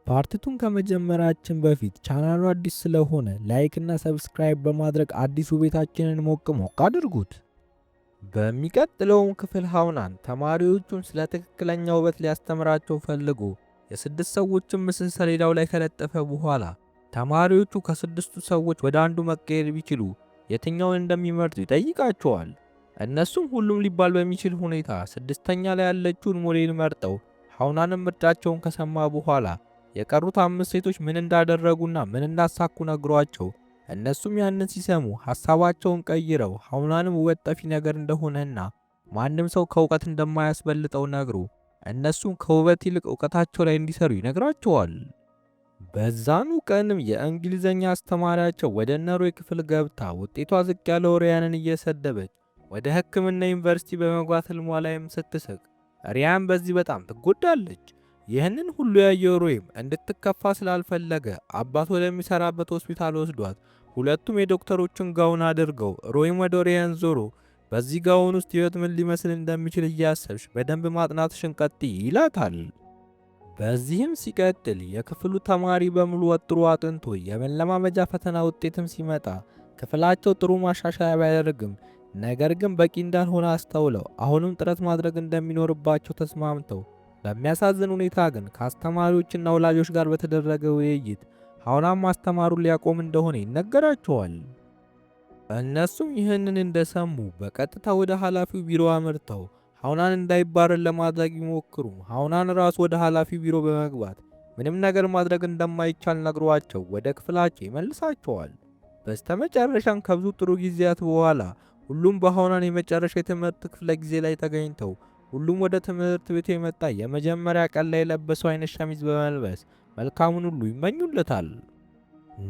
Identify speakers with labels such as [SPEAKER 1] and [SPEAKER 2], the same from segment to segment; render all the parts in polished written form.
[SPEAKER 1] ፓርቲቱን ከመጀመራችን በፊት ቻናሉ አዲስ ስለሆነ ላይክ እና ሰብስክራይብ በማድረግ አዲሱ ቤታችንን ሞቅ ሞቅ አድርጉት። በሚቀጥለውም ክፍል ሀውናን ተማሪዎቹን ስለ ትክክለኛ ውበት ሊያስተምራቸው ፈልጎ የስድስት ሰዎችን ምስል ሰሌዳው ላይ ከለጠፈ በኋላ ተማሪዎቹ ከስድስቱ ሰዎች ወደ አንዱ መቀየር ቢችሉ የትኛውን እንደሚመርጡ ይጠይቃቸዋል። እነሱም ሁሉም ሊባል በሚችል ሁኔታ ስድስተኛ ላይ ያለችውን ሞዴል መርጠው ሀውናንም ምርጫቸውን ከሰማ በኋላ የቀሩት አምስት ሴቶች ምን እንዳደረጉና ምን እንዳሳኩ ነግሯቸው እነሱም ያንን ሲሰሙ ሐሳባቸውን ቀይረው ሀውናንም ውበት ጠፊ ነገር እንደሆነና ማንም ሰው ከእውቀት እንደማያስበልጠው ነግሮ እነሱም ከውበት ይልቅ እውቀታቸው ላይ እንዲሰሩ ይነግራቸዋል። በዛኑ ቀንም የእንግሊዘኛ አስተማሪያቸው ወደ ሮይ ክፍል ገብታ ውጤቷ ዝቅ ያለ ሪያንን እየሰደበች ወደ ሕክምና ዩኒቨርሲቲ በመግባት ህልሟ ላይም ስትስቅ ሪያን በዚህ በጣም ትጎዳለች። ይህንን ሁሉ ያየው ሮይም እንድትከፋ ስላልፈለገ አባት ወደሚሰራበት ሆስፒታል ወስዷት ሁለቱም የዶክተሮችን ጋውን አድርገው ሮይም ወደ ሪያን ዞሮ በዚህ ጋውን ውስጥ ህይወት ምን ሊመስል እንደሚችል እያሰብሽ በደንብ ማጥናትሽን ቀጥይ ይላታል። በዚህም ሲቀጥል የክፍሉ ተማሪ በሙሉ ወጥሮ አጥንቶ የመለማመጃ ፈተና ውጤትም ሲመጣ ክፍላቸው ጥሩ ማሻሻያ ቢያደርግም ነገር ግን በቂ እንዳልሆነ አስተውለው አሁንም ጥረት ማድረግ እንደሚኖርባቸው ተስማምተው በሚያሳዝን ሁኔታ ግን ከአስተማሪዎችና ወላጆች ጋር በተደረገ ውይይት ሀውናን ማስተማሩን ሊያቆም እንደሆነ ይነገራቸዋል። እነሱም ይህንን እንደሰሙ በቀጥታ ወደ ኃላፊው ቢሮ አምርተው ሀውናን እንዳይባረር ለማድረግ ቢሞክሩም ሀውናን ራሱ ወደ ኃላፊው ቢሮ በመግባት ምንም ነገር ማድረግ እንደማይቻል ነግሯቸው ወደ ክፍላቸው ይመልሳቸዋል። በስተመጨረሻም ከብዙ ጥሩ ጊዜያት በኋላ ሁሉም በሀውናን የመጨረሻ የትምህርት ክፍለ ጊዜ ላይ ተገኝተው ሁሉም ወደ ትምህርት ቤቱ የመጣ የመጀመሪያ ቀን ላይ የለበሰው አይነት ሸሚዝ በመልበስ መልካሙን ሁሉ ይመኙለታል።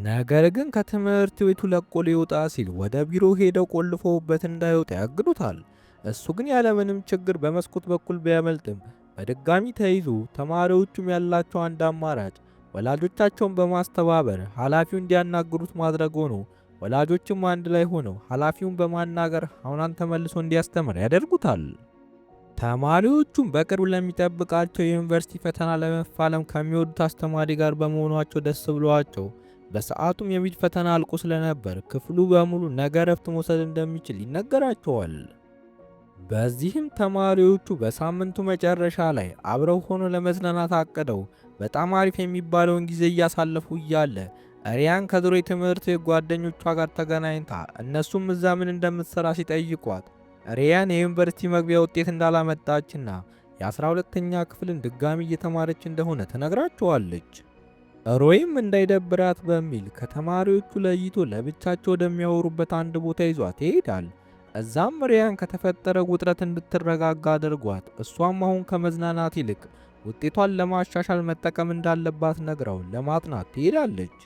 [SPEAKER 1] ነገር ግን ከትምህርት ቤቱ ለቆ ሊወጣ ሲል ወደ ቢሮ ሄደው ቆልፈውበት እንዳይወጣ ያግዱታል። እሱ ግን ያለምንም ችግር በመስኮት በኩል ቢያመልጥም በድጋሚ ተይዞ ተማሪዎቹም ያላቸው አንድ አማራጭ ወላጆቻቸውን በማስተባበር ኃላፊውን እንዲያናግሩት ማድረግ ሆኖ ወላጆችም አንድ ላይ ሆነው ኃላፊውን በማናገር ሀውናን ተመልሶ እንዲያስተምር ያደርጉታል። ተማሪዎቹም በቅርብ ለሚጠብቃቸው የዩኒቨርሲቲ ፈተና ለመፋለም ከሚወዱት አስተማሪ ጋር በመሆናቸው ደስ ብሏቸው በሰዓቱም የሚድ ፈተና አልቆ ስለነበር ክፍሉ በሙሉ ነገ እረፍት መውሰድ እንደሚችል ይነገራቸዋል። በዚህም ተማሪዎቹ በሳምንቱ መጨረሻ ላይ አብረው ሆኖ ለመዝናናት አቅደው በጣም አሪፍ የሚባለውን ጊዜ እያሳለፉ እያለ ሪያን ከድሮ የትምህርት ቤት ጓደኞቿ ጋር ተገናኝታ እነሱም እዛ ምን እንደምትሰራ ሲጠይቋት ሪያን የዩኒቨርሲቲ መግቢያ ውጤት እንዳላመጣችና የ12ኛ ክፍልን ድጋሚ እየተማረች እንደሆነ ተነግራቸዋለች። ሮይም እንዳይደብራት በሚል ከተማሪዎቹ ለይቶ ለብቻቸው ወደሚያወሩበት አንድ ቦታ ይዟት ይሄዳል። እዛም ሪያን ከተፈጠረ ውጥረት እንድትረጋጋ አድርጓት እሷም አሁን ከመዝናናት ይልቅ ውጤቷን ለማሻሻል መጠቀም እንዳለባት ነግራው ለማጥናት ትሄዳለች።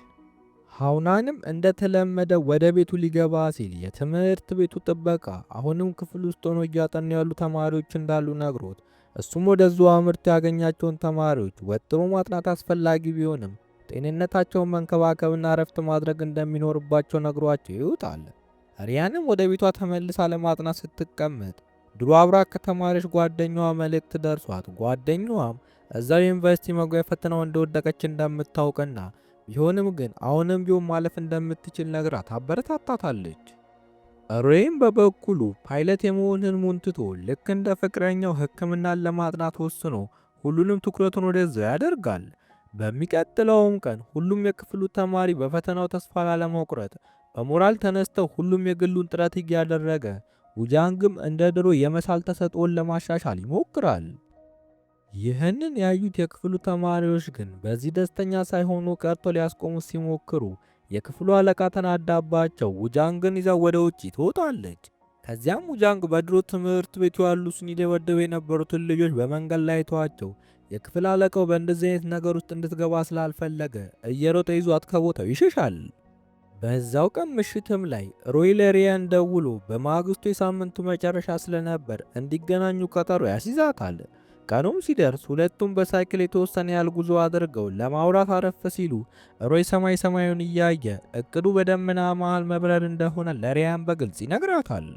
[SPEAKER 1] ሀውናንም እንደተለመደ ወደ ቤቱ ሊገባ ሲል የትምህርት ቤቱ ጥበቃ አሁንም ክፍል ውስጥ ሆኖ እያጠኑ ያሉ ተማሪዎች እንዳሉ ነግሮት እሱም ወደዚያው አምርቶ ያገኛቸውን ተማሪዎች ወጥሮ ማጥናት አስፈላጊ ቢሆንም ጤንነታቸውን መንከባከብና እረፍት ማድረግ እንደሚኖርባቸው ነግሯቸው ይወጣል። ሪያንም ወደ ቤቷ ተመልሳ ለማጥናት ስትቀመጥ ድሮ አብራ ከተማሪዎች ጓደኛዋ መልእክት ደርሷት ጓደኛዋም እዛው ዩኒቨርሲቲ መግቢያ ፈተናው እንደወደቀች እንደምታውቅና ቢሆንም ግን አሁንም ቢሆን ማለፍ እንደምትችል ነግራት አበረታታታለች። ሮይም በበኩሉ ፓይለት የመሆን ህልሙን ትቶ ልክ እንደ ፍቅረኛው ሕክምናን ለማጥናት ወስኖ ሁሉንም ትኩረቱን ወደዛው ያደርጋል። በሚቀጥለውም ቀን ሁሉም የክፍሉ ተማሪ በፈተናው ተስፋ ላለመቁረጥ በሞራል ተነስተው ሁሉም የግሉን ጥረት እያደረገ ውጃንግም እንደ ድሮ የመሳል ተሰጥኦን ለማሻሻል ይሞክራል። ይህንን ያዩት የክፍሉ ተማሪዎች ግን በዚህ ደስተኛ ሳይሆኑ ቀርቶ ሊያስቆሙት ሲሞክሩ የክፍሉ አለቃ ተናዳባቸው ውጃንግን ይዘው ወደ ውጪ ትወጣለች። ከዚያም ውጃንግ በድሮ ትምህርት ቤቱ ያሉትን ይደበደቡ የነበሩትን ልጆች በመንገድ ላይ ተዋቸው። የክፍል አለቃው በእንደዚህ አይነት ነገር ውስጥ እንድትገባ ስላልፈለገ እየሮጠ ይዟት ከቦታው ይሸሻል። በዛው ቀን ምሽትም ላይ ሮይ ለሪያን ደውሎ በማግስቱ የሳምንቱ መጨረሻ ስለነበር እንዲገናኙ ቀጠሮ ያስይዛታል። ቀኑም ሲደርስ ሁለቱም በሳይክል የተወሰነ ያህል ጉዞ አድርገው ለማውራት አረፍ ሲሉ ሮይ ሰማዩን እያየ እቅዱ በደመና መሃል መብረር እንደሆነ ለሪያን በግልጽ ይነግራታል።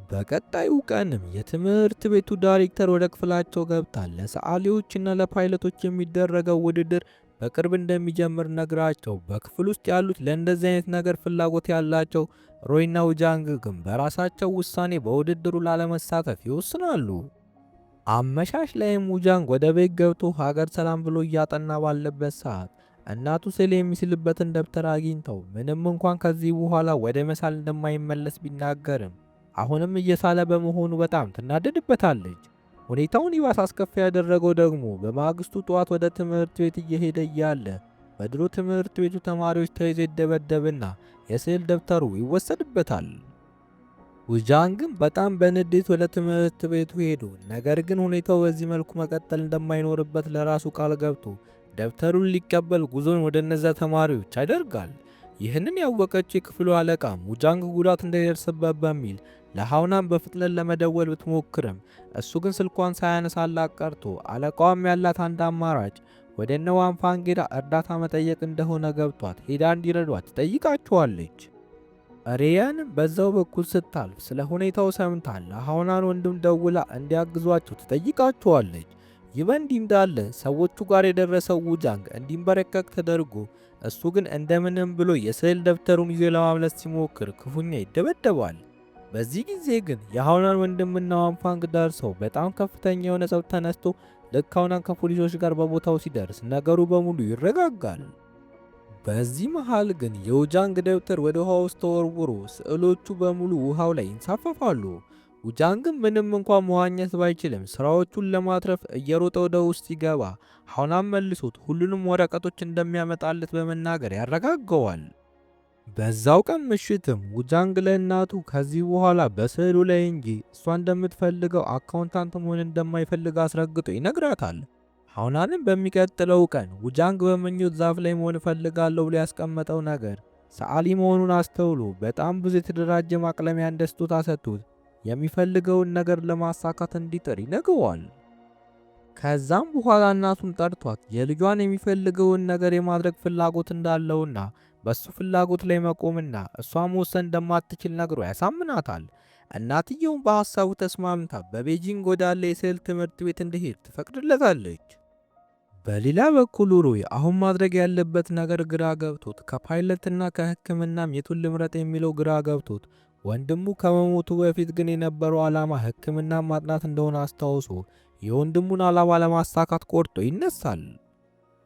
[SPEAKER 1] በቀጣዩ ቀንም የትምህርት ቤቱ ዳይሬክተር ወደ ክፍላቸው ገብታ ለሰዓሊዎችና ለፓይለቶች የሚደረገው ውድድር በቅርብ እንደሚጀምር ነግራቸው በክፍል ውስጥ ያሉት ለእንደዚህ አይነት ነገር ፍላጎት ያላቸው ሮይና ውጃንግ ግን በራሳቸው ውሳኔ በውድድሩ ላለመሳተፍ ይወስናሉ። አመሻሽ ላይም ውጃንግ ወደ ቤት ገብቶ ሀገር ሰላም ብሎ እያጠና ባለበት ሰዓት እናቱ ስዕል የሚስልበትን ደብተር አግኝተው ምንም እንኳን ከዚህ በኋላ ወደ መሳል እንደማይመለስ ቢናገርም አሁንም እየሳለ በመሆኑ በጣም ትናደድበታለች። ሁኔታውን ይባስ አስከፊ ያደረገው ደግሞ በማግስቱ ጠዋት ወደ ትምህርት ቤት እየሄደ እያለ በድሮ ትምህርት ቤቱ ተማሪዎች ተይዞ ይደበደብና የስዕል ደብተሩ ይወሰድበታል። ውጃንግም በጣም በንዴት ወደ ትምህርት ቤቱ ሄዶ ነገር ግን ሁኔታው በዚህ መልኩ መቀጠል እንደማይኖርበት ለራሱ ቃል ገብቶ ደብተሩን ሊቀበል ጉዞን ወደ እነዚያ ተማሪዎች ያደርጋል። ይህንን ያወቀችው የክፍሉ አለቃም ውጃንግ ጉዳት እንዳይደርስበት በሚል ለሃውናን በፍጥነት ለመደወል ብትሞክርም እሱ ግን ስልኳን ሳያነሳላት ቀርቶ አለቃዋም ያላት አንድ አማራጭ ወደ እነ ዋንፋንግ ሄዳ እርዳታ መጠየቅ እንደሆነ ገብቷት ሄዳ እንዲረዷት ትጠይቃቸዋለች። ሪያንም በዛው በኩል ስታልፍ ስለ ሁኔታው ሰምታ ለሃውናን ወንድም ደውላ እንዲያግዟቸው ትጠይቃቸዋለች። ይህ በእንዲህ እንዳለ ሰዎቹ ጋር የደረሰው ውጃንግ እንዲንበረከክ ተደርጎ እሱ ግን እንደምንም ብሎ የስዕል ደብተሩን ይዞ ለማምለጥ ሲሞክር ክፉኛ ይደበደባል። በዚህ ጊዜ ግን የሃውናን ወንድምና ዋንፋንግ ደርሰው በጣም ከፍተኛ የሆነ ጸብ ተነስቶ ልክ ሃውናን ከፖሊሶች ጋር በቦታው ሲደርስ ነገሩ በሙሉ ይረጋጋል። በዚህ መሃል ግን የውጃንግ ደብተር ወደ ውሃ ውስጥ ተወርውሮ ስዕሎቹ በሙሉ ውሃው ላይ ይንሳፈፋሉ። ውጃንግም ምንም እንኳን መዋኘት ባይችልም ስራዎቹን ለማትረፍ እየሮጠ ወደ ውስጥ ሲገባ ሃውናን መልሶት ሁሉንም ወረቀቶች እንደሚያመጣለት በመናገር ያረጋገዋል። በዛው ቀን ምሽትም ውጃንግ ለእናቱ ከዚህ በኋላ በስዕሉ ላይ እንጂ እሷ እንደምትፈልገው አካውንታንት መሆን እንደማይፈልግ አስረግጦ ይነግራታል። ሃውናንም በሚቀጥለው ቀን ውጃንግ በምኞት ዛፍ ላይ መሆን እፈልጋለሁ ብሎ ያስቀመጠው ነገር ሰዓሊ መሆኑን አስተውሎ በጣም ብዙ የተደራጀ ማቅለሚያ እንደ ስጦታ ሰጥቶት የሚፈልገውን ነገር ለማሳካት እንዲጥር ይነግረዋል። ከዛም በኋላ እናቱን ጠርቷት የልጇን የሚፈልገውን ነገር የማድረግ ፍላጎት እንዳለውና በሱ ፍላጎት ላይ መቆምና እሷ መወሰን እንደማትችል ነግሮ ያሳምናታል። እናትየውም በሐሳቡ ተስማምታ በቤጂንግ ወዳለ የስዕል ትምህርት ቤት እንዲሄድ ትፈቅድለታለች። በሌላ በኩል ሮይ አሁን ማድረግ ያለበት ነገር ግራ ገብቶት ከፓይለትና ከሕክምናም የቱን ልምረጥ የሚለው ግራ ገብቶት ወንድሙ ከመሞቱ በፊት ግን የነበረው ዓላማ ሕክምና ማጥናት እንደሆነ አስታውሶ የወንድሙን ዓላማ ለማሳካት ቆርጦ ይነሳል።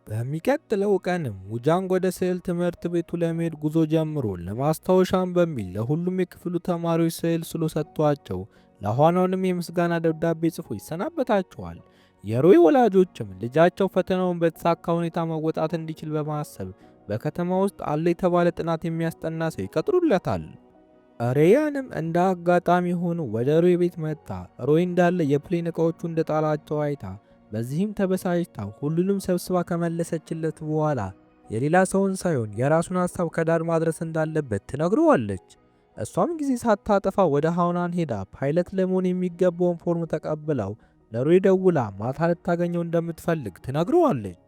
[SPEAKER 1] በሚቀጥለው ቀንም ውጃንግ ወደ ስዕል ትምህርት ቤቱ ለመሄድ ጉዞ ጀምሮ ለማስታወሻም በሚል ለሁሉም የክፍሉ ተማሪዎች ስዕል ስሎ ሰጥቷቸው ለሃውናንም የምስጋና ደብዳቤ ጽፎ ይሰናበታቸዋል። የሮይ ወላጆችም ልጃቸው ፈተናውን በተሳካ ሁኔታ መወጣት እንዲችል በማሰብ በከተማ ውስጥ አለ የተባለ ጥናት የሚያስጠና ሰው ይቀጥሩለታል። ሬያንም እንደ አጋጣሚ ሆኖ ወደ ሮይ ቤት መጣ። ሮይ እንዳለ የፕሌን እቃዎቹ እንደጣላቸው አይታ በዚህም ተበሳጭታ ሁሉንም ሰብስባ ከመለሰችለት በኋላ የሌላ ሰውን ሳይሆን የራሱን ሐሳብ ከዳር ማድረስ እንዳለበት ትነግረዋለች። እሷም ጊዜ ሳታጠፋ ወደ ሃውናን ሄዳ ፓይለት ለመሆን የሚገባውን ፎርም ተቀብላው ለሮይ ደውላ ማታ ልታገኘው እንደምትፈልግ ትነግረዋለች።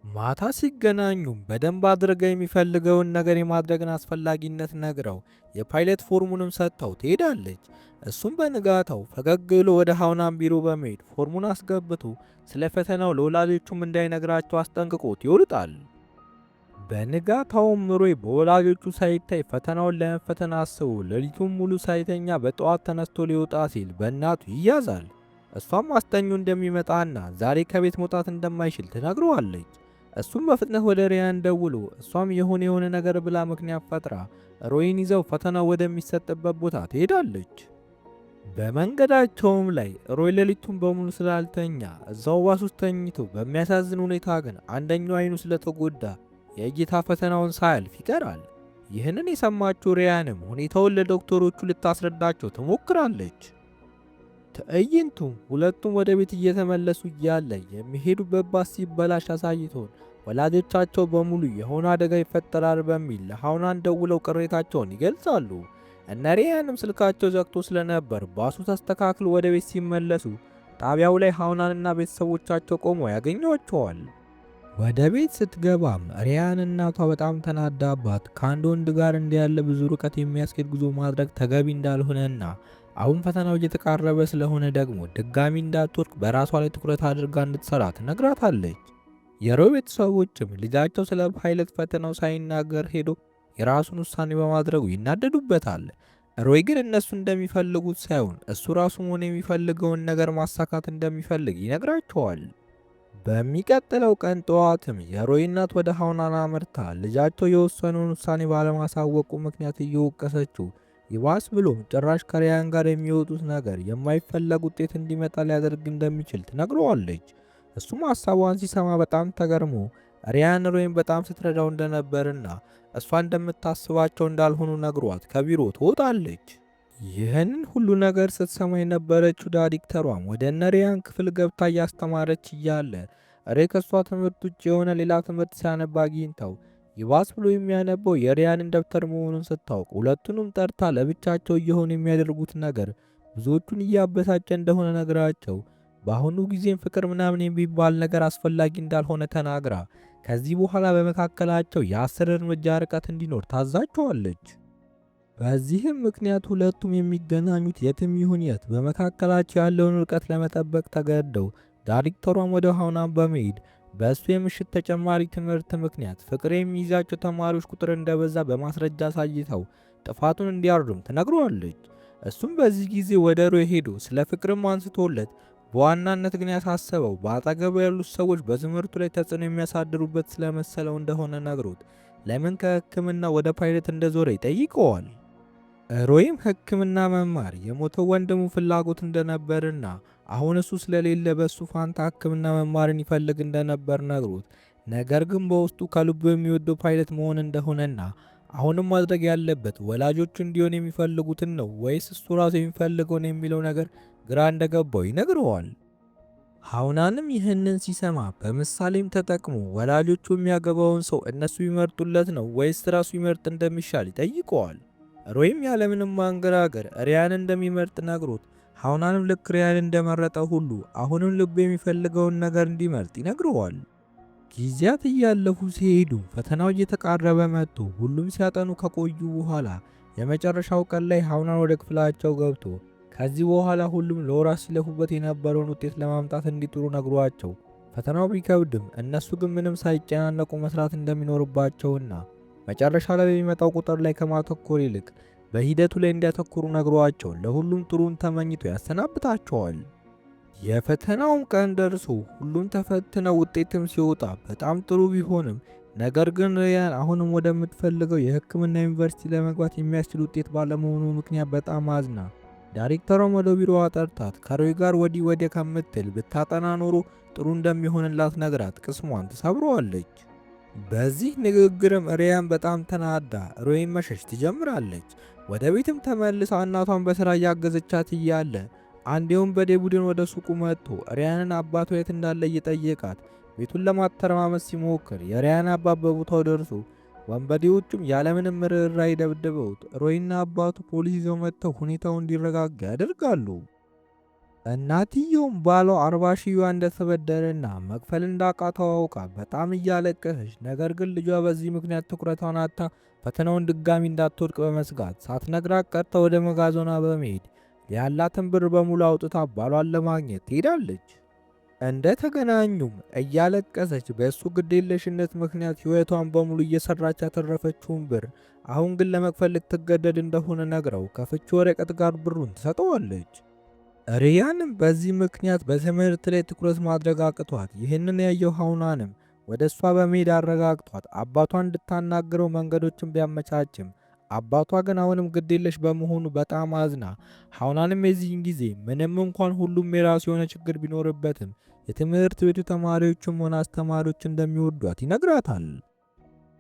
[SPEAKER 1] ማታ ሲገናኙም በደንብ አድርጋ የሚፈልገውን ነገር የማድረግን አስፈላጊነት ነግረው የፓይለት ፎርሙንም ሰጥተው ትሄዳለች። እሱም በንጋታው ፈገግ ብሎ ወደ ሃውናን ቢሮ በመሄድ ፎርሙን አስገብቶ ስለ ፈተናው ለወላጆቹም እንዳይነግራቸው አስጠንቅቆት ይወጣል። በንጋታውም ሮይ በወላጆቹ ሳይታይ ፈተናውን ለመፈተን አስቦ ሌሊቱን ሙሉ ሳይተኛ በጠዋት ተነስቶ ሊወጣ ሲል በእናቱ ይያዛል። እሷም አስጠኙ እንደሚመጣና ዛሬ ከቤት መውጣት እንደማይችል ትነግረዋለች። እሱም በፍጥነት ወደ ሪያን ደውሎ እሷም የሆነ ነገር ብላ ምክንያት ፈጥራ ሮይን ይዘው ፈተናው ወደሚሰጥበት ቦታ ትሄዳለች። በመንገዳቸውም ላይ ሮይ ሌሊቱን በሙሉ ስላልተኛ እዛው ባስ ውስጥ ተኝቶ በሚያሳዝን ሁኔታ ግን አንደኛው አይኑ ስለተጎዳ የእይታ ፈተናውን ሳያልፍ ይቀራል። ይህንን የሰማችው ሪያንም ሁኔታውን ለዶክተሮቹ ልታስረዳቸው ትሞክራለች። ትዕይንቱም ሁለቱም ወደ ቤት እየተመለሱ እያለ የሚሄዱበት ባስ ሲበላሽ አሳይቶን ወላጆቻቸው በሙሉ የሆነ አደጋ ይፈጠራል በሚል ለሃውናን ደውለው ቅሬታቸውን ይገልጻሉ። እነ ሪያንም ስልካቸው ዘግቶ ስለነበር ባሱ ተስተካክሎ ወደ ቤት ሲመለሱ ጣቢያው ላይ ሃውናንና ቤተሰቦቻቸው ቆመው ያገኟቸዋል። ወደ ቤት ስትገባም ሪያን እናቷ በጣም ተናዳባት ከአንድ ወንድ ጋር እንዲያለ ብዙ ርቀት የሚያስኬድ ጉዞ ማድረግ ተገቢ እንዳልሆነና አሁን ፈተናው እየተቃረበ ስለሆነ ደግሞ ድጋሚ እንዳትወርቅ በራሷ ላይ ትኩረት አድርጋ እንድትሰራ ትነግራታለች። የሮይ ቤተሰቦችም ልጃቸው ስለ ፓይለት ፈተናው ሳይናገር ሄዶ የራሱን ውሳኔ በማድረጉ ይናደዱበታል። ሮይ ግን እነሱ እንደሚፈልጉት ሳይሆን እሱ ራሱ መሆን የሚፈልገውን ነገር ማሳካት እንደሚፈልግ ይነግራቸዋል። በሚቀጥለው ቀን ጠዋትም የሮይ እናት ወደ ሐውናን አምርታ ልጃቸው የወሰነውን ውሳኔ ባለማሳወቁ ምክንያት እየወቀሰችው፣ ይባስ ብሎም ጭራሽ ከሪያን ጋር የሚወጡት ነገር የማይፈለግ ውጤት እንዲመጣ ሊያደርግ እንደሚችል ትነግረዋለች። እሱም ሐሳቧን ሲሰማ በጣም ተገርሞ ሪያን ሮይን በጣም ስትረዳው እንደነበርና እሷ እንደምታስባቸው እንዳልሆኑ ነግሯት ከቢሮ ትወጣለች። ይህንን ሁሉ ነገር ስትሰማ የነበረችው ዳይሬክተሯም ወደ ሪያን ክፍል ገብታ እያስተማረች እያለ ሬይ ከሷ ትምህርት ውጭ የሆነ ሌላ ትምህርት ሲያነባ አግኝታው ይባስ ብሎ የሚያነበው የሪያንን ደብተር መሆኑን ስታውቅ ሁለቱንም ጠርታ ለብቻቸው እየሆኑ የሚያደርጉት ነገር ብዙዎቹን እያበሳጨ እንደሆነ ነግራቸው በአሁኑ ጊዜም ፍቅር ምናምን የሚባል ነገር አስፈላጊ እንዳልሆነ ተናግራ ከዚህ በኋላ በመካከላቸው የ10 እርምጃ ርቀት እንዲኖር ታዛቸዋለች። በዚህም ምክንያት ሁለቱም የሚገናኙት የትም ይሁን የት በመካከላቸው ያለውን ርቀት ለመጠበቅ ተገደው ዳይሬክተሯም ወደ ሐውናን በመሄድ በእሱ የምሽት ተጨማሪ ትምህርት ምክንያት ፍቅር የሚይዛቸው ተማሪዎች ቁጥር እንደበዛ በማስረጃ አሳይተው ጥፋቱን እንዲያርም ትነግረዋለች። እሱም በዚህ ጊዜ ወደ ሮይ ሄዶ ስለ ፍቅርም አንስቶለት በዋናነት ግን ያሳሰበው በአጠገቡ ያሉት ሰዎች በትምህርቱ ላይ ተጽዕኖ የሚያሳድሩበት ስለመሰለው እንደሆነ ነግሮት ለምን ከሕክምና ወደ ፓይለት እንደዞረ ይጠይቀዋል። ሮይም ሕክምና መማር የሞተው ወንድሙ ፍላጎት እንደነበርና አሁን እሱ ስለሌለ በሱ ፋንታ ሕክምና መማርን ይፈልግ እንደነበር ነግሮት ነገር ግን በውስጡ ከልቡ የሚወደው ፓይለት መሆን እንደሆነና አሁንም ማድረግ ያለበት ወላጆቹ እንዲሆን የሚፈልጉትን ነው ወይስ እሱ ራሱ የሚፈልገውን የሚለው ነገር ግራ እንደገባው ይነግረዋል። ሐውናንም ይህንን ሲሰማ በምሳሌም ተጠቅሞ ወላጆቹ የሚያገባውን ሰው እነሱ ይመርጡለት ነው ወይስ ራሱ ይመርጥ እንደሚሻል ይጠይቀዋል። ሮይም ያለምንም ማንገራገር ሪያን እንደሚመርጥ ነግሮት ሐውናንም ልክ ሪያን እንደመረጠው ሁሉ አሁንም ልቡ የሚፈልገውን ነገር እንዲመርጥ ይነግረዋል። ጊዜያት እያለፉ ሲሄዱ ፈተናው እየተቃረበ መጥቶ ሁሉም ሲያጠኑ ከቆዩ በኋላ የመጨረሻው ቀን ላይ ሐውናን ወደ ክፍላቸው ገብቶ ከዚህ በኋላ ሁሉም ለወራት ሲለፉበት የነበረውን ውጤት ለማምጣት እንዲጥሩ ነግሯቸው ፈተናው ቢከብድም እነሱ ግን ምንም ሳይጨናነቁ መስራት እንደሚኖርባቸውና መጨረሻ ላይ በሚመጣው ቁጥር ላይ ከማተኮር ይልቅ በሂደቱ ላይ እንዲያተኩሩ ነግሯቸው ለሁሉም ጥሩን ተመኝቶ ያሰናብታቸዋል። የፈተናውም ቀን ደርሶ ሁሉም ተፈትነው ውጤትም ሲወጣ በጣም ጥሩ ቢሆንም ነገር ግን ሪያን አሁንም ወደምትፈልገው የሕክምና ዩኒቨርሲቲ ለመግባት የሚያስችል ውጤት ባለመሆኑ ምክንያት በጣም አዝና ዳይሬክተሯም ወደ ቢሮዋ ጠርታት ከሮይ ጋር ወዲህ ወዲያ ከምትል ብታጠና ኖሮ ጥሩ እንደሚሆንላት ነግራት ቅስሟን ትሰብረዋለች። በዚህ ንግግርም ሪያን በጣም ተናዳ ሮይን መሸሽ ትጀምራለች። ወደ ቤትም ተመልሳ እናቷን በስራ እያገዘቻት እያለ አንድ የወንበዴ ቡድን ወደ ሱቁ መጥቶ ሪያንን አባቷ የት እንዳለ እየጠየቃት ቤቱን ለማተረማመስ ሲሞክር የሪያን አባት በቦታው ደርሶ ወንበዴዎቹም ያለምንም ርኅራኄ ደብድበውት ሮይና አባቱ ፖሊስ ይዘው መጥተው ሁኔታው እንዲረጋጋ ያደርጋሉ። እናትየውም ባሏ 40 ሺህ ዩዋን እንደተበደረና መክፈል እንዳቃተው አውቃ በጣም እያለቀሰች ነገር ግን ልጇ በዚህ ምክንያት ትኩረቷን አጥታ ፈተናውን ድጋሚ እንዳትወድቅ በመስጋት ሳትነግራት ቀርታ ወደ መጋዘኗ በመሄድ ያላትን ብር በሙሉ አውጥታ ባሏን ለማግኘት ትሄዳለች። እንደ ተገናኙም እያለቀሰች በእሱ ግዴለሽነት ምክንያት ሕይወቷን በሙሉ እየሰራች ያተረፈችውን ብር አሁን ግን ለመክፈል ልትገደድ እንደሆነ ነግረው ከፍቺ ወረቀት ጋር ብሩን ትሰጠዋለች። ሪያንም በዚህ ምክንያት በትምህርት ላይ ትኩረት ማድረግ አቅቷት ይህንን ያየው ሐውናንም ወደ እሷ በመሄድ አረጋግቷት አባቷን እንድታናግረው መንገዶችን ቢያመቻችም አባቷ ግን አሁንም ግዴለሽ በመሆኑ በጣም አዝና ሐውናንም የዚህን ጊዜ ምንም እንኳን ሁሉም የራሱ የሆነ ችግር ቢኖርበትም የትምህርት ቤቱ ተማሪዎችም ሆነ አስተማሪዎች እንደሚወዷት ይነግራታል።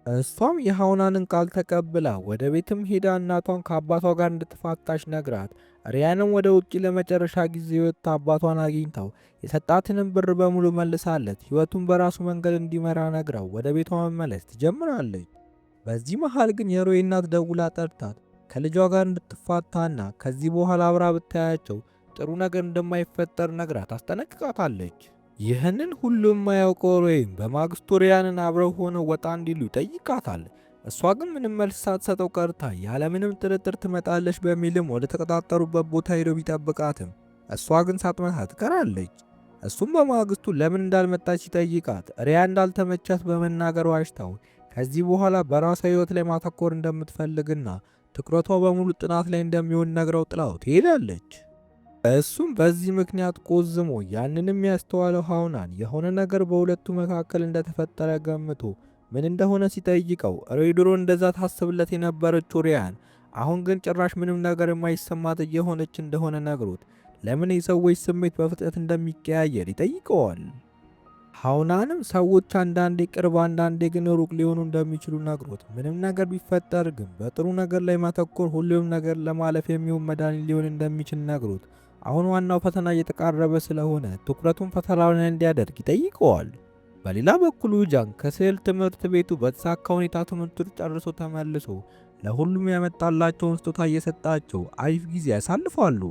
[SPEAKER 1] እሷም የሐውናንን ቃል ተቀብላ ወደ ቤትም ሄዳ እናቷን ከአባቷ ጋር እንድትፋታሽ ነግራት ሪያንም ወደ ውጪ ለመጨረሻ ጊዜ ወጥታ አባቷን አግኝታው የሰጣትንም ብር በሙሉ መልሳለት ሕይወቱን በራሱ መንገድ እንዲመራ ነግራው ወደ ቤቷ መመለስ ትጀምራለች። በዚህ መሃል ግን የሮይ እናት ደውላ ጠርታት ከልጇ ጋር እንድትፋታና ከዚህ በኋላ አብራ ብታያቸው ጥሩ ነገር እንደማይፈጠር ነግራት አስጠነቅቃታለች። ይህንን ሁሉም የማያውቀው ሮይም በማግስቱ ሪያንን አብረው ሆነው ወጣ እንዲሉ ይጠይቃታል። እሷ ግን ምንም መልስ ሳትሰጠው ቀርታ ያለምንም ጥርጥር ትመጣለች በሚልም ወደ ተቀጣጠሩበት ቦታ ሄዶ ቢጠብቃትም እሷ ግን ሳትመታ ትቀራለች። እሱም በማግስቱ ለምን እንዳልመጣች ሲጠይቃት ሪያ እንዳልተመቻት በመናገር ዋሽታው ከዚህ በኋላ በራሷ ሕይወት ላይ ማተኮር እንደምትፈልግና ትኩረቷ በሙሉ ጥናት ላይ እንደሚሆን ነግረው ጥላው ትሄዳለች። እሱም በዚህ ምክንያት ቆዝሞ ያንንም ያስተዋለው ሃውናን የሆነ ነገር በሁለቱ መካከል እንደተፈጠረ ገምቶ ምን እንደሆነ ሲጠይቀው ሬድሮ እንደዛ ታስብለት የነበረችው ሪያን አሁን ግን ጭራሽ ምንም ነገር የማይሰማት እየሆነች እንደሆነ ነግሮት ለምን የሰዎች ስሜት በፍጥነት እንደሚቀያየር ይጠይቀዋል። ሃውናንም ሰዎች አንዳንዴ ቅርብ አንዳንዴ ግን ሩቅ ሊሆኑ እንደሚችሉ ነግሮት ምንም ነገር ቢፈጠር ግን በጥሩ ነገር ላይ ማተኮር ሁሉም ነገር ለማለፍ የሚሆን መድኃኒት ሊሆን እንደሚችል ነግሮት አሁን ዋናው ፈተና እየተቃረበ ስለሆነ ትኩረቱን ፈተናው ላይ እንዲያደርግ ይጠይቀዋል። በሌላ በኩል ጃን ከስዕል ትምህርት ቤቱ በተሳካ ሁኔታ ትምህርቱን ጨርሶ ተመልሶ ለሁሉም ያመጣላቸውን ስጦታ እየሰጣቸው አሪፍ ጊዜ ያሳልፋሉ።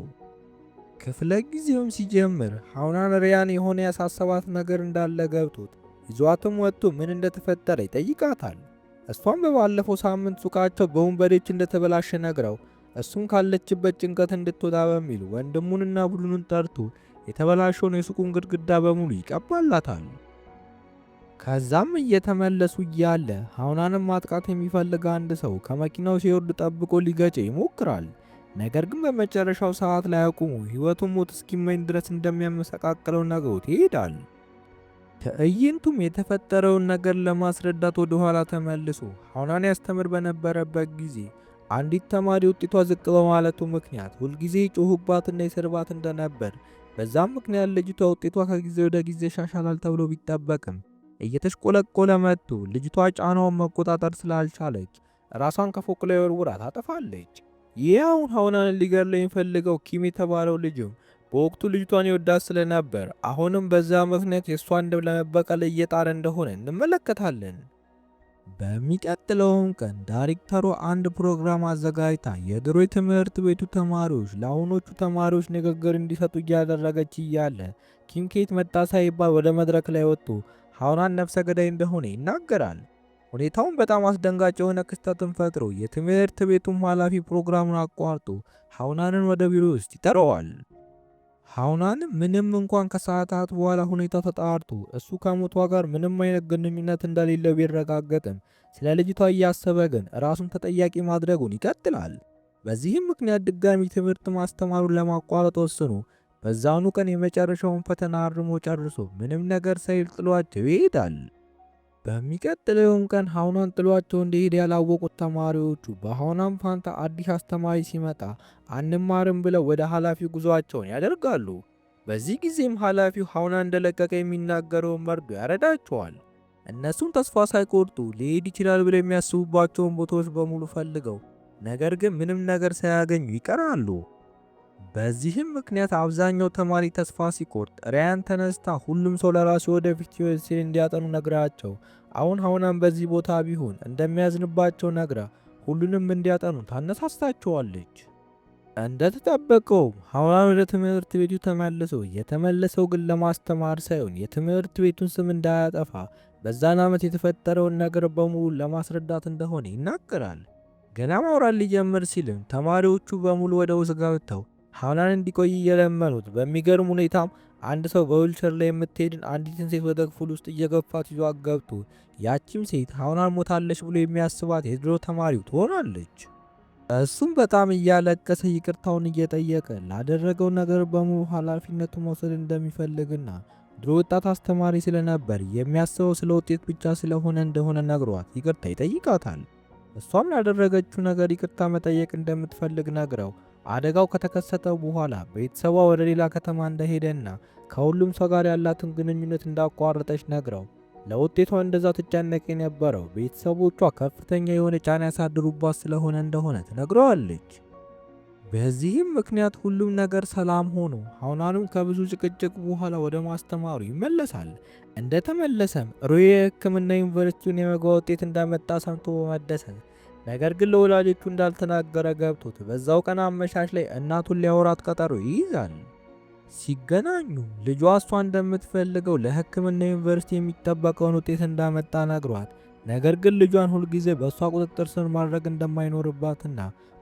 [SPEAKER 1] ክፍለ ጊዜውም ሲጀምር ሃውናን ሪያን የሆነ ያሳሰባት ነገር እንዳለ ገብቶት ይዟትም ወጥቶ ምን እንደተፈጠረ ይጠይቃታል። እሷም በባለፈው ሳምንት ሱቃቸው በወንበዴዎች እንደተበላሸ ነግረው እሱም ካለችበት ጭንቀት እንድትወጣ በሚል ወንድሙንና ቡድኑን ጠርቶ የተበላሸውን የሱቁን ግድግዳ በሙሉ ይቀባላታል። ከዛም እየተመለሱ እያለ ሃውናንም ማጥቃት የሚፈልግ አንድ ሰው ከመኪናው ሲወርድ ጠብቆ ሊገጨ ይሞክራል። ነገር ግን በመጨረሻው ሰዓት ላይ አቁሞ ሕይወቱን ሞት እስኪመኝ ድረስ እንደሚያመሰቃቅለው ነግሮት ይሄዳል። ትዕይንቱም የተፈጠረውን ነገር ለማስረዳት ወደ ኋላ ተመልሶ ሃውናን ያስተምር በነበረበት ጊዜ አንዲት ተማሪ ውጤቷ ዝቅ በማለቱ ምክንያት ሁልጊዜ ጮሁባትና ይሰርባት እንደነበር፣ በዛም ምክንያት ልጅቷ ውጤቷ ከጊዜ ወደ ጊዜ ሻሻላል ተብሎ ቢጠበቅም እየተሽቆለቆለ መጥቶ ልጅቷ ጫናውን መቆጣጠር ስላልቻለች ራሷን ከፎቅ ላይ ወርውራ ታጠፋለች። ይህ አሁን ሃውናን ሊገድለው የሚፈልገው ኪም የተባለው ልጅም በወቅቱ ልጅቷን ይወዳት ስለነበር አሁንም በዛ ምክንያት የእሷን ደም ለመበቀል እየጣረ እንደሆነ እንመለከታለን። በሚቀጥለውም ቀን ዳይሬክተሩ አንድ ፕሮግራም አዘጋጅታ የድሮ የትምህርት ቤቱ ተማሪዎች ለአሁኖቹ ተማሪዎች ንግግር እንዲሰጡ እያደረገች እያለ ኪም ኬት መጣ ሳይባል ወደ መድረክ ላይ ወጥቶ ሃውናን ነፍሰ ገዳይ እንደሆነ ይናገራል። ሁኔታውን በጣም አስደንጋጭ የሆነ ክስተትን ፈጥሮ የትምህርት ቤቱም ኃላፊ ፕሮግራሙን አቋርጦ ሃውናንን ወደ ቢሮ ውስጥ ይጠራዋል። ሃውናንም ምንም እንኳን ከሰዓታት በኋላ ሁኔታው ተጣርቶ እሱ ከሞቷ ጋር ምንም አይነት ግንኙነት እንደሌለው ቢረጋገጥም ስለ ልጅቷ እያሰበ ግን ራሱን ተጠያቂ ማድረጉን ይቀጥላል። በዚህም ምክንያት ድጋሚ ትምህርት ማስተማሩን ለማቋረጥ ወስኖ በዛኑ ቀን የመጨረሻውን ፈተና አርሞ ጨርሶ ምንም ነገር ሳይል ጥሏቸው ይሄዳል። በሚቀጥለውም ቀን ሃውናን ጥሏቸው እንደሄደ ያላወቁት ተማሪዎቹ በሃውናን ፋንታ አዲስ አስተማሪ ሲመጣ አንማርም ብለው ወደ ኃላፊው ጉዟቸውን ያደርጋሉ። በዚህ ጊዜም ኃላፊው ሃውናን እንደለቀቀ የሚናገረውን መርዶ ያረዳቸዋል። እነሱም ተስፋ ሳይቆርጡ ሊሄድ ይችላል ብለው የሚያስቡባቸውን ቦታዎች በሙሉ ፈልገው ነገር ግን ምንም ነገር ሳያገኙ ይቀራሉ። በዚህም ምክንያት አብዛኛው ተማሪ ተስፋ ሲቆርጥ ሪያን ተነስታ ሁሉም ሰው ለራሱ ወደፊት ሕይወት ሲል እንዲያጠኑ ነግራቸው አሁን ሃውናን በዚህ ቦታ ቢሆን እንደሚያዝንባቸው ነግራ ሁሉንም እንዲያጠኑ ታነሳስታቸዋለች። እንደተጠበቀው ሃውናን ወደ ትምህርት ቤቱ ተመልሶ የተመለሰው ግን ለማስተማር ሳይሆን የትምህርት ቤቱን ስም እንዳያጠፋ በዛን ዓመት የተፈጠረውን ነገር በሙሉ ለማስረዳት እንደሆነ ይናገራል። ገና ማውራት ሊጀምር ሲልም ተማሪዎቹ በሙሉ ወደ ውስጥ ገብተው ሃውናን እንዲቆይ እየለመኑት በሚገርም ሁኔታም አንድ ሰው በዊልቸር ላይ የምትሄድን አንዲትን ሴት ወደ ክፍል ውስጥ እየገፋት ይዟት ገብቶ ያቺም ሴት ሃውናን ሞታለች ብሎ የሚያስባት የድሮ ተማሪው ትሆናለች። እሱም በጣም እያለቀሰ ይቅርታውን እየጠየቀ ላደረገው ነገር በሙሉ ኃላፊነቱ መውሰድ እንደሚፈልግና ድሮ ወጣት አስተማሪ ስለነበር የሚያስበው ስለ ውጤት ብቻ ስለሆነ እንደሆነ ነግሯት ይቅርታ ይጠይቃታል። እሷም ላደረገችው ነገር ይቅርታ መጠየቅ እንደምትፈልግ ነግረው አደጋው ከተከሰተ በኋላ ቤተሰቧ ወደ ሌላ ከተማ እንደሄደና ከሁሉም ሰው ጋር ያላትን ግንኙነት እንዳቋረጠች ነግረው ለውጤቷ እንደዛ ትጨነቅ የነበረው ቤተሰቦቿ ከፍተኛ የሆነ ጫና ያሳድሩባት ስለሆነ እንደሆነ ትነግረዋለች። በዚህም ምክንያት ሁሉም ነገር ሰላም ሆኖ ሃውናንም ከብዙ ጭቅጭቅ በኋላ ወደ ማስተማሩ ይመለሳል። እንደተመለሰም ሮይ የሕክምና ዩኒቨርሲቲውን የመግቢያ ውጤት እንዳመጣ ሰምቶ በመደሰት ነገር ግን ለወላጆቹ እንዳልተናገረ ገብቶት በዛው ቀን አመሻሽ ላይ እናቱን ሊያወራት ቀጠሮ ይይዛል። ሲገናኙ ልጇ እሷ እንደምትፈልገው ለሕክምና ዩኒቨርሲቲ የሚጠበቀውን ውጤት እንዳመጣ ነግሯት ነገር ግን ልጇን ሁልጊዜ በእሷ ቁጥጥር ስር ማድረግ እንደማይኖርባትና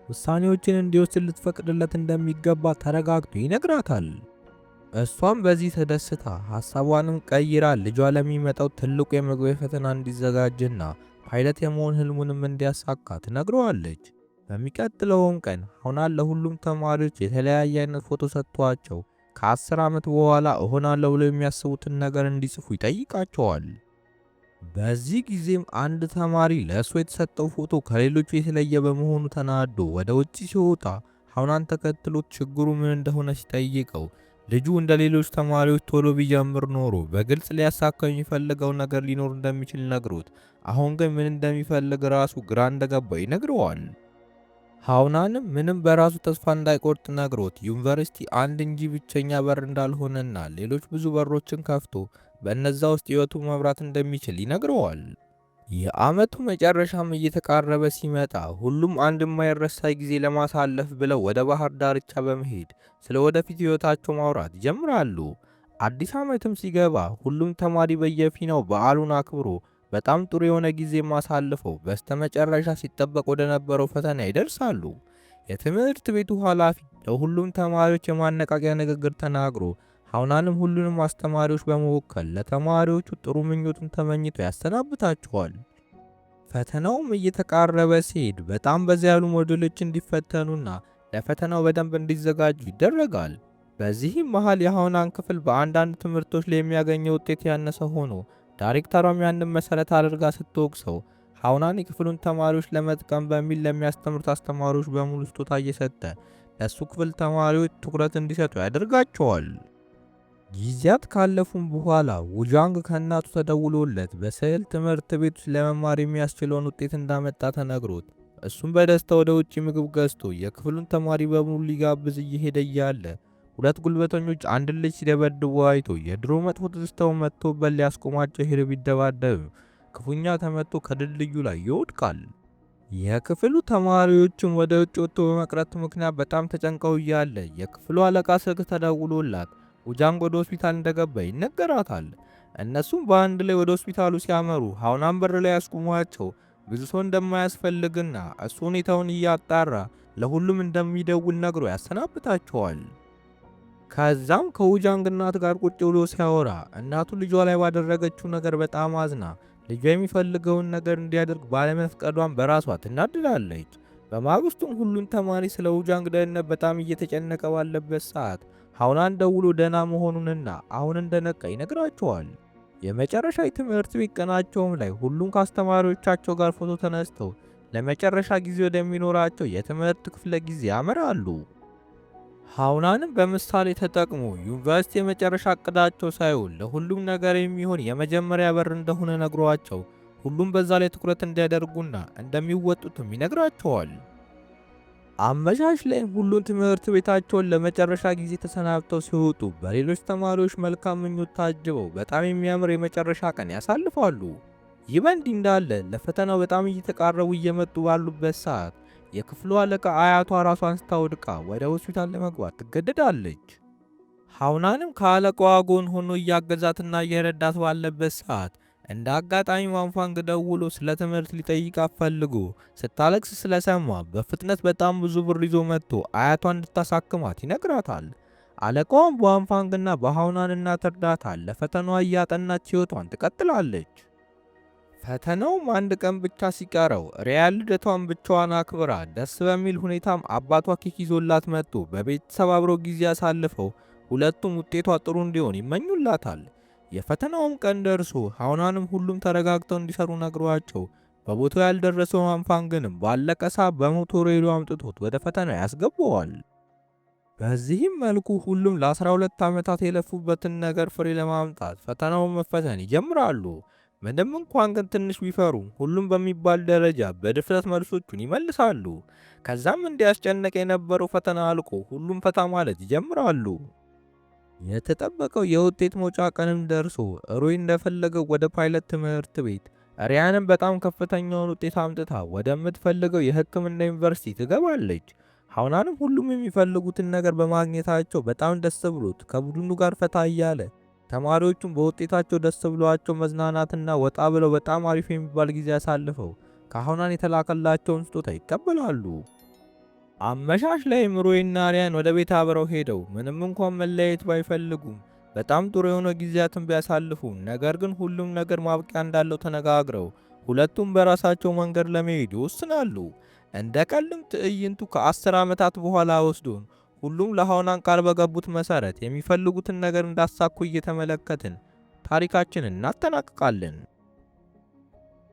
[SPEAKER 1] ውሳኔዎችን እንዲወስድ ልትፈቅድለት እንደሚገባ ተረጋግቶ ይነግራታል። እሷም በዚህ ተደስታ ሐሳቧንም ቀይራ ልጇ ለሚመጣው ትልቁ የመግቢያ ፈተና እንዲዘጋጅና ፓይለት የመሆን ህልሙንም እንዲያሳካ ትነግረዋለች። በሚቀጥለውም ቀን ሐናን ለሁሉም ተማሪዎች የተለያየ አይነት ፎቶ ሰጥቷቸው ከ10 ዓመት በኋላ እሆናለሁ ብለው የሚያስቡትን ነገር እንዲጽፉ ይጠይቃቸዋል። በዚህ ጊዜም አንድ ተማሪ ለእሱ የተሰጠው ፎቶ ከሌሎቹ የተለየ በመሆኑ ተናዶ ወደ ውጪ ሲወጣ ሐናን ተከትሎት ችግሩ ምን እንደሆነ ሲጠይቀው ልጁ እንደ ሌሎች ተማሪዎች ቶሎ ቢጀምር ኖሮ በግልጽ ሊያሳካው የሚፈልገው ነገር ሊኖር እንደሚችል ነግሮት አሁን ግን ምን እንደሚፈልግ ራሱ ግራ እንደገባው ይነግረዋል። ሐናንም ምንም በራሱ ተስፋ እንዳይቆርጥ ነግሮት ዩኒቨርሲቲ አንድ እንጂ ብቸኛ በር እንዳልሆነና ሌሎች ብዙ በሮችን ከፍቶ በእነዛ ውስጥ ህይወቱ መብራት እንደሚችል ይነግረዋል። የዓመቱ መጨረሻም እየተቃረበ ሲመጣ ሁሉም አንድ የማይረሳ ጊዜ ለማሳለፍ ብለው ወደ ባህር ዳርቻ በመሄድ ስለ ወደፊት ህይወታቸው ማውራት ይጀምራሉ። አዲስ ዓመትም ሲገባ ሁሉም ተማሪ በየፊናው በዓሉን አክብሮ በጣም ጥሩ የሆነ ጊዜ ማሳልፈው በስተመጨረሻ ሲጠበቅ ወደ ነበረው ፈተና ይደርሳሉ። የትምህርት ቤቱ ኃላፊ ለሁሉም ተማሪዎች የማነቃቂያ ንግግር ተናግሮ ሐናንም ሁሉንም አስተማሪዎች በመወከል ለተማሪዎቹ ጥሩ ምኞቱን ተመኝቶ ያሰናብታቸዋል። ፈተናውም እየተቃረበ ሲሄድ በጣም በዛ ያሉ ሞዴሎች እንዲፈተኑና ለፈተናው በደንብ እንዲዘጋጁ ይደረጋል። በዚህም መሃል የሐናን ክፍል በአንዳንድ ትምህርቶች ላይ የሚያገኘው ውጤት ያነሰ ሆኖ ዳይሬክተሯም ያንን መሰረት አድርጋ ስትወቅሰው ሐናን የክፍሉን ተማሪዎች ለመጥቀም በሚል ለሚያስተምሩት አስተማሪዎች በሙሉ ስጦታ እየሰጠ ለሱ ክፍል ተማሪዎች ትኩረት እንዲሰጡ ያደርጋቸዋል። ጊዜያት ካለፉም በኋላ ውጃንግ ከእናቱ ተደውሎለት በስዕል ትምህርት ቤት ውስጥ ለመማር የሚያስችለውን ውጤት እንዳመጣ ተነግሮት እሱም በደስታ ወደ ውጪ ምግብ ገዝቶ የክፍሉን ተማሪ በሙሉ ሊጋብዝ እየሄደ እያለ ሁለት ጉልበተኞች አንድ ልጅ ሲደበድቡ አይቶ የድሮ መጥፎ ትዝታው መጥቶበት ሊያስቆማቸው ሄዶ ቢደባደብ ክፉኛ ተመቶ ከድልድዩ ላይ ይወድቃል። የክፍሉ ተማሪዎችም ወደ ውጭ ወጥቶ በመቅረቱ ምክንያት በጣም ተጨንቀው እያለ የክፍሉ አለቃ ስልክ ተደውሎላት ውጃንግ ወደ ሆስፒታል እንደገባ ይነገራታል። እነሱም በአንድ ላይ ወደ ሆስፒታሉ ሲያመሩ ሐናን በር ላይ ያስቆሟቸው ብዙ ሰው እንደማያስፈልግና እሱ ሁኔታውን እያጣራ ለሁሉም እንደሚደውል ነግሮ ያሰናብታቸዋል። ከዛም ከውጃንግ እናት ጋር ቁጭ ብሎ ሲያወራ እናቱ ልጇ ላይ ባደረገችው ነገር በጣም አዝና ልጇ የሚፈልገውን ነገር እንዲያደርግ ባለመፍቀዷን በራሷ ትናደዳለች። በማግስቱም ሁሉም ተማሪ ስለ ውጃንግ ደህንነት በጣም እየተጨነቀ ባለበት ሰዓት ሐናን ደውሎ ደህና መሆኑንና አሁን እንደነቃ ይነግራቸዋል። የመጨረሻ የትምህርት ቤት ቀናቸውም ላይ ሁሉም ከአስተማሪዎቻቸው ጋር ፎቶ ተነስተው ለመጨረሻ ጊዜ ወደሚኖራቸው የትምህርት ክፍለ ጊዜ ያመራሉ። ሐናንም በምሳሌ ተጠቅሞ ዩኒቨርሲቲ የመጨረሻ እቅዳቸው ሳይሆን ለሁሉም ነገር የሚሆን የመጀመሪያ በር እንደሆነ ነግሯቸው ሁሉም በዛ ላይ ትኩረት እንዲያደርጉና እንደሚወጡትም ይነግራቸዋል። አመሻሽ ላይ ሁሉም ትምህርት ቤታቸውን ለመጨረሻ ጊዜ ተሰናብተው ሲወጡ በሌሎች ተማሪዎች መልካም ምኞት ታጅበው በጣም የሚያምር የመጨረሻ ቀን ያሳልፋሉ። ይህ በእንዲህ እንዳለ ለፈተናው በጣም እየተቃረቡ እየመጡ ባሉበት ሰዓት የክፍሉ አለቃ አያቷ ራሷን ስታወድቃ ወደ ሆስፒታል ለመግባት ትገደዳለች። ሐናንም ከአለቃዋ ጎን ሆኖ እያገዛትና እየረዳት ባለበት ሰዓት እንደ አጋጣሚ ዋንፋንግ ደውሎ ስለ ትምህርት ሊጠይቃት ፈልጎ ስታለቅስ ስለሰማ በፍጥነት በጣም ብዙ ብር ይዞ መጥቶ አያቷን እንድታሳክማት ይነግራታል። አለቃዋም በዋንፋንግና በሐናን እናት እርዳታ ለፈተናዋ እያጠናች ሕይወቷን ትቀጥላለች። ፈተናውም አንድ ቀን ብቻ ሲቀረው ሪያል ልደቷን ብቻዋን አክብራ ደስ በሚል ሁኔታም አባቷ ኬክ ይዞላት መጥቶ በቤተሰብ አብረው ጊዜ አሳልፈው ሁለቱም ውጤቷ ጥሩ እንዲሆን ይመኙላታል። የፈተናውም ቀን ደርሶ ሐናንም ሁሉም ተረጋግተው እንዲሰሩ ነግሯቸው በቦታው ያልደረሰው ዋንፋንግንም ባለቀ ሰዓት በሞቶር ሄዶ አምጥቶት ወደ ፈተና ያስገባዋል። በዚህም መልኩ ሁሉም ለ12 ዓመታት የለፉበትን ነገር ፍሬ ለማምጣት ፈተናውን መፈተን ይጀምራሉ። ምንም እንኳን ግን ትንሽ ቢፈሩ ሁሉም በሚባል ደረጃ በድፍረት መልሶቹን ይመልሳሉ። ከዛም እንዲያስጨነቀ የነበረው ፈተና አልቆ ሁሉም ፈታ ማለት ይጀምራሉ። የተጠበቀው የውጤት መውጫ ቀንም ደርሶ ሮይ እንደፈለገው ወደ ፓይለት ትምህርት ቤት ሪያንም በጣም ከፍተኛውን ውጤት አምጥታ ወደምትፈልገው የሕክምና ዩኒቨርሲቲ ትገባለች። ሐናንም ሁሉም የሚፈልጉትን ነገር በማግኘታቸው በጣም ደስ ብሎት ከቡድኑ ጋር ፈታ እያለ ተማሪዎቹም በውጤታቸው ደስ ብሏቸው መዝናናትና ወጣ ብለው በጣም አሪፍ የሚባል ጊዜ አሳልፈው ከሐናን የተላከላቸውን ስጦታ ይቀበላሉ። አመሻሽ ላይ ምሩይና አሪያን ወደ ቤት አብረው ሄደው ምንም እንኳን መለያየት ባይፈልጉም በጣም ጥሩ የሆነ ጊዜያትን ቢያሳልፉ ነገር ግን ሁሉም ነገር ማብቂያ እንዳለው ተነጋግረው ሁለቱም በራሳቸው መንገድ ለመሄድ ይወስናሉ። እንደ ቀልም ትዕይንቱ ከ10 ዓመታት በኋላ ወስዶን ሁሉም ለሃውናን ቃል በገቡት መሰረት የሚፈልጉትን ነገር እንዳሳኩ እየተመለከትን ታሪካችንን እናጠናቅቃለን።